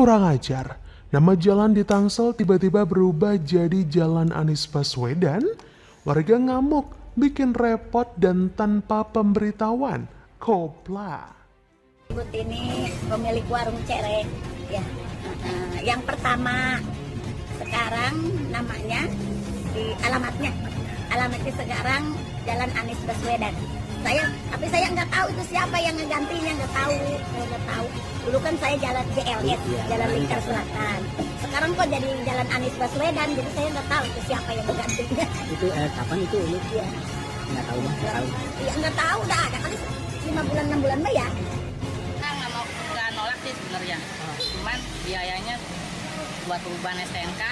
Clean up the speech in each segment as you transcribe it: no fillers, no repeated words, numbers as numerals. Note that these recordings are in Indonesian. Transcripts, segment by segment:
Kurang ajar, nama jalan di Tangsel tiba-tiba berubah jadi Jalan Anies Baswedan. Warga ngamuk, bikin repot dan tanpa pemberitahuan. Kopla. Ibu ini pemilik warung cerek ya. Yang pertama sekarang namanya alamatnya sekarang Jalan Anies Baswedan. Saya nggak tahu itu siapa yang ngegantinya, nggak tahu. Dulu kan saya jalan JLS, Jalan Lingkar Selatan. Sekarang kok jadi Jalan Anies Baswedan, jadi saya nggak tahu itu siapa yang menggantinya. Itu kapan itu? Iya. Nggak tahu. Iya nggak tahu, udah ada kali 5 bulan 6 bulan mah ya. Nah, nggak nolak sih sebenarnya. Cuman biayanya buat perubahan STNK,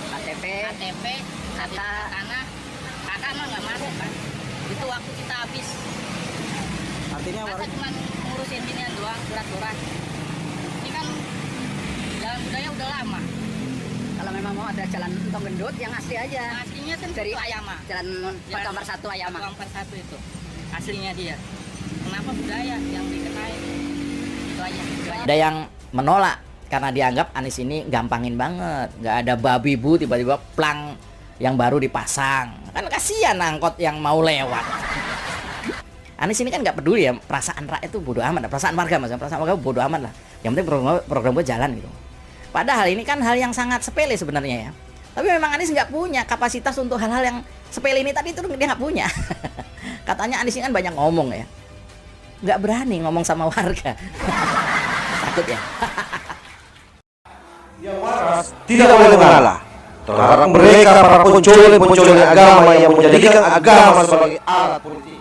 KTP, karena kakak mah nggak masuk kan. Itu waktu kita habis. Artinya masa cuma ngurusin ginian doang, surat-surat. Ini kan jalan budaya udah lama. kalau memang mau ada jalan Tong Gendut yang asli aja. Aslinya kan Dari itu Ayama. Jalan nomor 1 Ayama. Nomor 1 itu. Aslinya dia. Kenapa budaya yang dikenai? Itu aja. Ada yang menolak karena dianggap Anies ini gampangin banget, nggak ada babi bu tiba-tiba plang yang baru dipasang, kan kasihan angkot yang mau lewat. Anies ini kan nggak peduli ya, perasaan rakyat itu bodo amat, perasaan warga maksudnya, perasaan warga bodo amat lah. Yang penting program gue jalan gitu. Padahal ini kan hal yang sangat sepele sebenarnya ya. Tapi memang Anies nggak punya kapasitas untuk hal-hal yang sepele ini tadi itu dia nggak punya. Katanya Anies ini kan banyak ngomong ya, nggak berani ngomong sama warga. Takut ya. Yang waras tidak boleh mengalah terhadap mereka para pencuri agama yang menjadikan agama sebagai alat politik.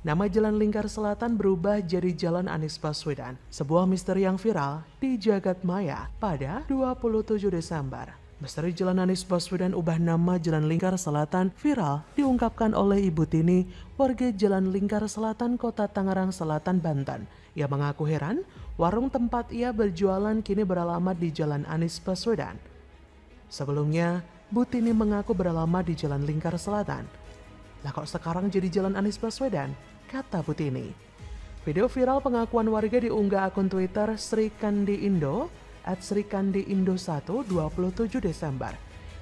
Nama Jalan Lingkar Selatan berubah jadi Jalan Anies Baswedan, sebuah misteri yang viral di jagat maya pada 27 Desember. Misteri Jalan Anies Baswedan ubah nama Jalan Lingkar Selatan viral diungkapkan oleh Ibu Tini, warga Jalan Lingkar Selatan, Kota Tangerang Selatan, Banten. Ia mengaku heran, warung tempat ia berjualan kini beralamat di Jalan Anies Baswedan. Sebelumnya, Bu Tini mengaku beralamat di Jalan Lingkar Selatan. Lah kok sekarang jadi Jalan Anies Baswedan? Kata Bu Tini. Video viral pengakuan warga diunggah akun Twitter Sri Kandi Indo @SriKandiIndo1 27 Desember.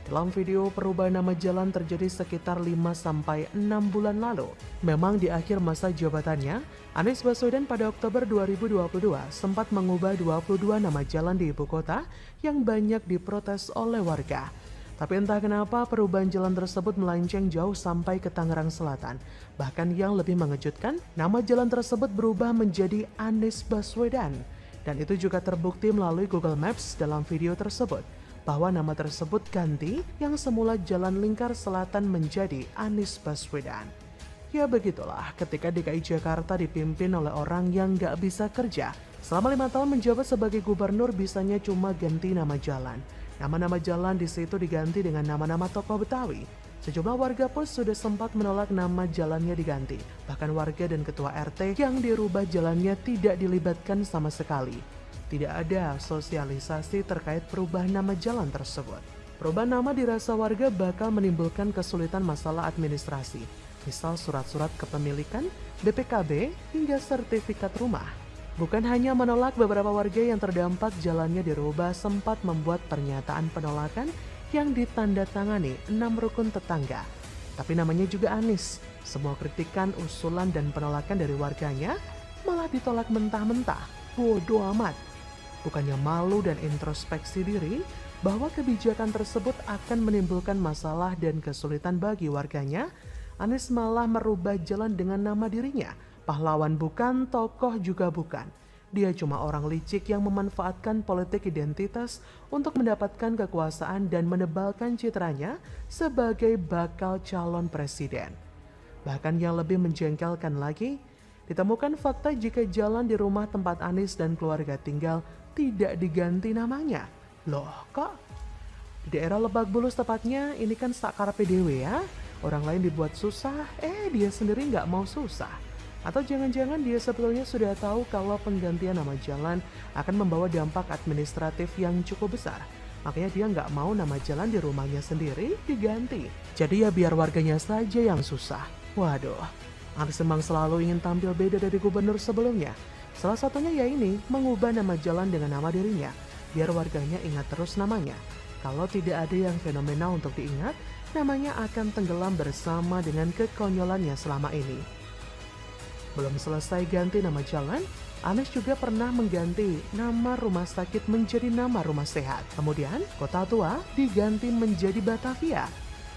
Dalam video, perubahan nama jalan terjadi sekitar 5-6 bulan lalu. Memang di akhir masa jabatannya, Anies Baswedan pada Oktober 2022 sempat mengubah 22 nama jalan di ibu kota yang banyak diprotes oleh warga. Tapi entah kenapa perubahan jalan tersebut melenceng jauh sampai ke Tangerang Selatan. Bahkan yang lebih mengejutkan, nama jalan tersebut berubah menjadi Anies Baswedan. Dan itu juga terbukti melalui Google Maps dalam video tersebut, bahwa nama tersebut ganti yang semula Jalan Lingkar Selatan menjadi Anies Baswedan. Ya begitulah ketika DKI Jakarta dipimpin oleh orang yang gak bisa kerja. Selama 5 tahun menjabat sebagai gubernur bisanya cuma ganti nama jalan. Nama-nama jalan di situ diganti dengan nama-nama tokoh Betawi. Sejumlah warga pun sudah sempat menolak nama jalannya diganti. Bahkan warga dan ketua RT yang dirubah jalannya tidak dilibatkan sama sekali. Tidak ada sosialisasi terkait perubahan nama jalan tersebut. Perubahan nama dirasa warga bakal menimbulkan kesulitan masalah administrasi. Misal surat-surat kepemilikan, BPKB, hingga sertifikat rumah. Bukan hanya menolak, beberapa warga yang terdampak jalannya dirubah sempat membuat pernyataan penolakan yang ditandatangani 6 rukun tetangga. Tapi namanya juga Anies. Semua kritikan, usulan, dan penolakan dari warganya malah ditolak mentah-mentah. Bodoh amat. Bukannya malu dan introspeksi diri bahwa kebijakan tersebut akan menimbulkan masalah dan kesulitan bagi warganya, Anies malah merubah jalan dengan nama dirinya. Pahlawan bukan, tokoh juga bukan. Dia cuma orang licik yang memanfaatkan politik identitas untuk mendapatkan kekuasaan dan menebalkan citranya sebagai bakal calon presiden. Bahkan yang lebih menjengkelkan lagi, ditemukan fakta jika jalan di rumah tempat Anies dan keluarga tinggal tidak diganti namanya. Loh kok? Di daerah Lebak Bulus tepatnya, ini kan sakarpe dewe ya. Orang lain dibuat susah, dia sendiri nggak mau susah. Atau jangan-jangan dia sebetulnya sudah tahu kalau penggantian nama jalan akan membawa dampak administratif yang cukup besar. Makanya dia nggak mau nama jalan di rumahnya sendiri diganti. Jadi ya biar warganya saja yang susah. Waduh, Anies memang selalu ingin tampil beda dari gubernur sebelumnya. Salah satunya ya ini, mengubah nama jalan dengan nama dirinya, biar warganya ingat terus namanya. Kalau tidak ada yang fenomenal untuk diingat, namanya akan tenggelam bersama dengan kekonyolannya selama ini. Belum selesai ganti nama jalan, Anies juga pernah mengganti nama rumah sakit menjadi nama rumah sehat. Kemudian, Kota Tua diganti menjadi Batavia.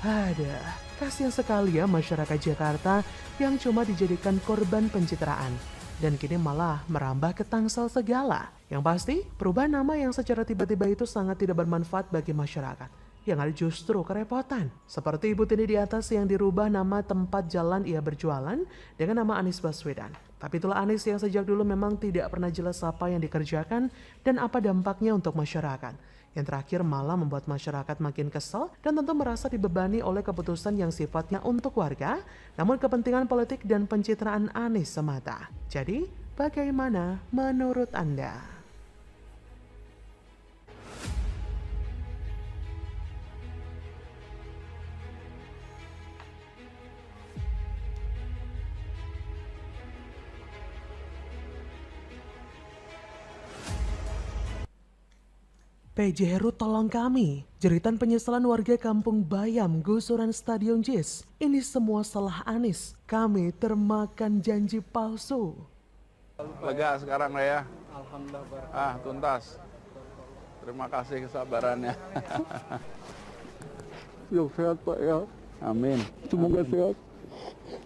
Ada, kasihan sekali ya masyarakat Jakarta yang cuma dijadikan korban pencitraan. Dan kini malah merambah ke Tangsel segala. Yang pasti, perubahan nama yang secara tiba-tiba itu sangat tidak bermanfaat bagi masyarakat. Yang ada justru kerepotan. Seperti Ibu Tini di atas yang dirubah nama tempat jalan ia berjualan dengan nama Anies Baswedan. Tapi itulah Anies yang sejak dulu memang tidak pernah jelas apa yang dikerjakan dan apa dampaknya untuk masyarakat. Yang terakhir malah membuat masyarakat makin kesal dan tentu merasa dibebani oleh keputusan yang sifatnya untuk warga, namun kepentingan politik dan pencitraan Anies semata. Jadi, bagaimana menurut Anda? PJ Heru tolong kami, jeritan penyesalan warga Kampung Bayam gusuran Stadion Jis. Ini semua salah Anies, kami termakan janji palsu. Lega sekarang lah ya. Alhamdulillah. Tuntas. Terima kasih kesabarannya. Yuk sehat Pak ya. Amin. Semoga sehat.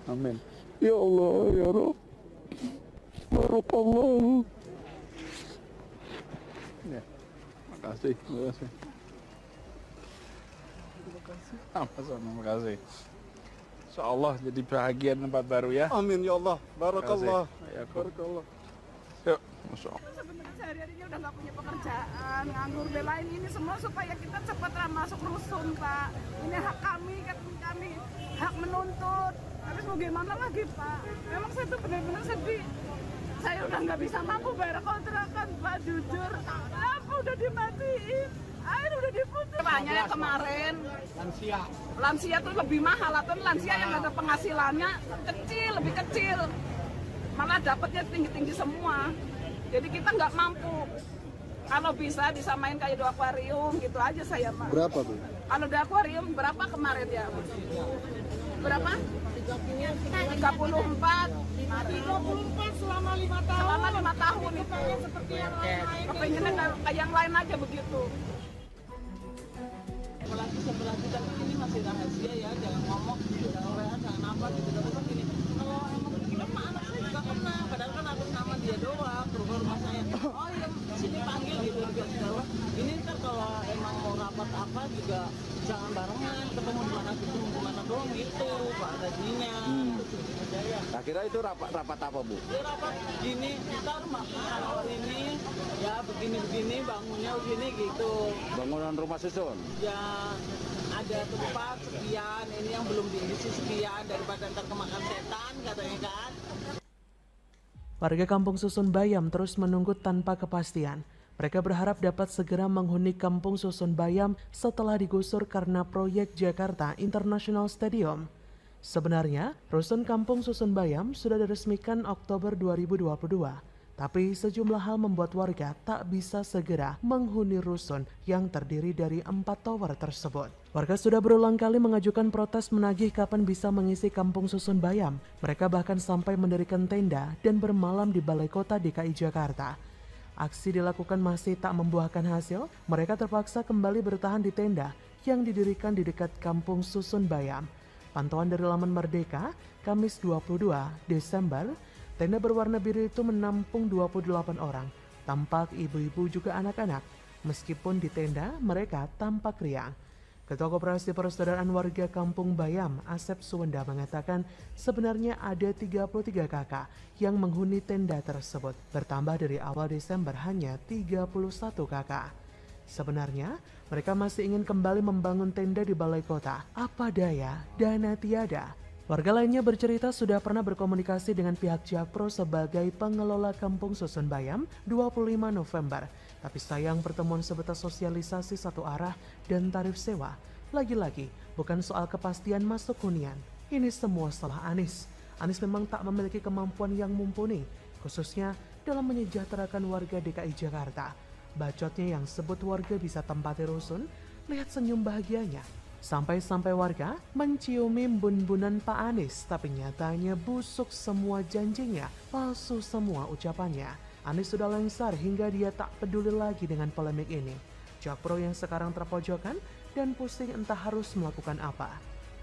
Amin. Ya Allah ya Rabb. Barakallah. Ya. Terima kasih. Sama-sama, terima kasih. Insyaallah jadi bahagian tempat baru ya. Amin ya Allah. Barakallah. Ya, Barakallah. Yuk, Masya Allah. Sebenarnya sehari-harinya udah nggak punya pekerjaan, nganggur, belain ini semua supaya kita cepat masuk rusun, Pak. Ini hak kami, hak menuntut. Tapi mau gimana lagi, Pak? Memang saya tuh benar-benar sedih. Saya udah nggak bisa mampu bayar kontrakan, Pak, jujur. Lampu udah dimatiin, air udah diputus. Banyak kemarin. Lansia tuh lebih mahal, atau lansia yang nggak ada penghasilannya kecil, lebih kecil. Malah dapatnya tinggi-tinggi semua. Jadi kita nggak mampu. Kalau bisa disamain kayak di akuarium gitu aja saya mah. Berapa Bu? Kalau di akuarium berapa kemarin ya? Berapa? 34. 34 selama 5 tahun. Selama 5 tahun itu. Seperti yang lain. Kepengennya kayak yang lain aja begitu. Apalagi tapi ini masih rahasia ya, jangan ngomong, jangan WA, jangan apa gitu. Tapi kan gini, kalau emang kita mah anak saya juga kena, padahal kan aku sama dia doang, ke rumah saya. Oh iya, sini panggil gitu. Ini ntar kalau emang mau rapat apa juga jangan barengan, ketemu di mana doang gitu, Pak gajinya. Akhirnya itu rapat apa Bu? Ya rapat gini, ntar kalau ini ya begini bangunnya begini gitu. Bangunan rumah susun? Ya ada tempat sekian, ini yang belum diisi sekian daripada ntar kemakan setan katanya kan. Warga Kampung Susun Bayam terus menunggu tanpa kepastian. Mereka berharap dapat segera menghuni Kampung Susun Bayam setelah digusur karena proyek Jakarta International Stadium. Sebenarnya, rusun Kampung Susun Bayam sudah diresmikan Oktober 2022. Tapi sejumlah hal membuat warga tak bisa segera menghuni rusun yang terdiri dari 4 tower tersebut. Warga sudah berulang kali mengajukan protes menagih kapan bisa mengisi Kampung Susun Bayam. Mereka bahkan sampai mendirikan tenda dan bermalam di Balai Kota DKI Jakarta. Aksi dilakukan masih tak membuahkan hasil, mereka terpaksa kembali bertahan di tenda yang didirikan di dekat Kampung Susun Bayam. Pantauan dari laman Merdeka, Kamis 22 Desember, tenda berwarna biru itu menampung 28 orang, tampak ibu-ibu juga anak-anak. Meskipun di tenda, mereka tampak riang. Ketua Koperasi Persaudaraan Warga Kampung Bayam, Asep Suwenda mengatakan sebenarnya ada 33 kakak yang menghuni tenda tersebut, bertambah dari awal Desember hanya 31 kakak. Sebenarnya, mereka masih ingin kembali membangun tenda di Balai Kota. Apa daya, dana tiada. Warga lainnya bercerita sudah pernah berkomunikasi dengan pihak Jakpro sebagai pengelola Kampung Susun Bayam 25 November. Tapi sayang pertemuan sebatas sosialisasi satu arah dan tarif sewa. Lagi-lagi bukan soal kepastian masuk hunian. Ini semua salah Anies. Anies memang tak memiliki kemampuan yang mumpuni, khususnya dalam menyejahterakan warga DKI Jakarta. Bacotnya yang sebut warga bisa tempati rusun, lihat senyum bahagianya. Sampai-sampai warga menciumi bun-bunan Pak Anies, tapi nyatanya busuk semua janjinya, palsu semua ucapannya. Anies sudah lengser hingga dia tak peduli lagi dengan polemik ini. Jakpro yang sekarang terpojokan dan pusing entah harus melakukan apa.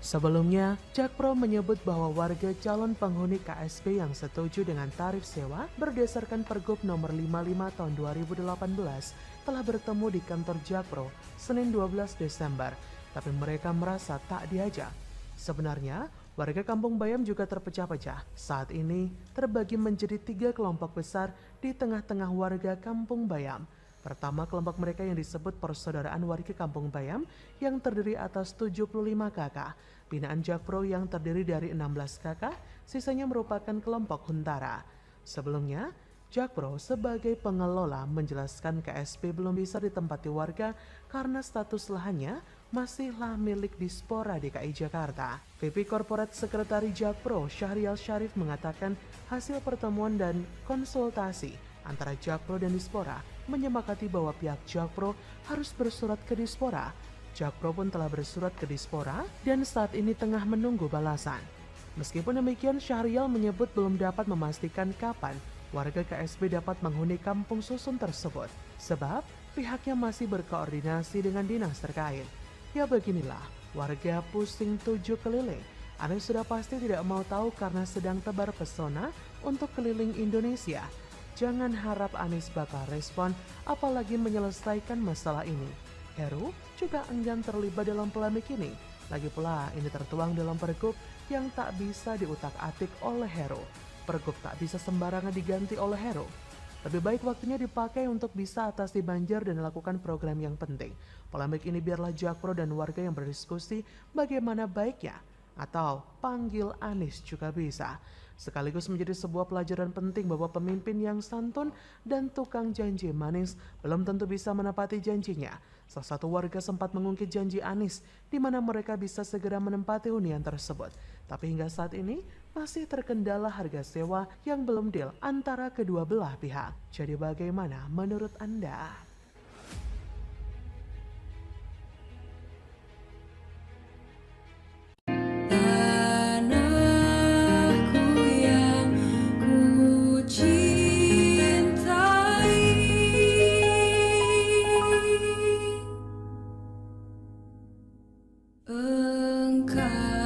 Sebelumnya, Jakpro menyebut bahwa warga calon penghuni KSP yang setuju dengan tarif sewa berdasarkan Pergub nomor 55 tahun 2018 telah bertemu di kantor Jakpro Senin 12 Desember, tapi mereka merasa tak diajak. Sebenarnya, warga Kampung Bayam juga terpecah-pecah. Saat ini terbagi menjadi 3 kelompok besar di tengah-tengah warga Kampung Bayam. Pertama, kelompok mereka yang disebut Persaudaraan Warga Kampung Bayam yang terdiri atas 75 kakak. Binaan Jakpro yang terdiri dari 16 kakak, sisanya merupakan kelompok Huntara. Sebelumnya, Jakpro sebagai pengelola menjelaskan KSP belum bisa ditempati warga karena status lahannya masihlah milik Dispora DKI Jakarta. VP Corporate Sekretari Jakpro Syahrial Syarif mengatakan hasil pertemuan dan konsultasi antara Jakpro dan Dispora menyepakati bahwa pihak Jakpro harus bersurat ke Dispora. Jakpro pun telah bersurat ke Dispora dan saat ini tengah menunggu balasan. Meskipun demikian, Syahrial menyebut belum dapat memastikan kapan warga KSP dapat menghuni kampung susun tersebut, sebab pihaknya masih berkoordinasi dengan dinas terkait. Ya beginilah, warga pusing 7 keliling. Anies sudah pasti tidak mau tahu karena sedang tebar pesona untuk keliling Indonesia. Jangan harap Anies bakal respon, apalagi menyelesaikan masalah ini. Heru juga enggan terlibat dalam polemik ini. Lagi pula, ini tertuang dalam Pergub yang tak bisa diutak-atik oleh Heru. Pergub tak bisa sembarangan diganti oleh Heru. Lebih baik waktunya dipakai untuk bisa atasi banjir dan lakukan program yang penting. Polemik ini biarlah Jakpro dan warga yang berdiskusi bagaimana baiknya. Atau panggil Anies juga bisa. Sekaligus menjadi sebuah pelajaran penting bahwa pemimpin yang santun dan tukang janji manis belum tentu bisa menepati janjinya. Salah satu warga sempat mengungkit janji Anies di mana mereka bisa segera menempati hunian tersebut. Tapi hingga saat ini masih terkendala harga sewa yang belum deal antara kedua belah pihak. Jadi bagaimana menurut Anda? Engkau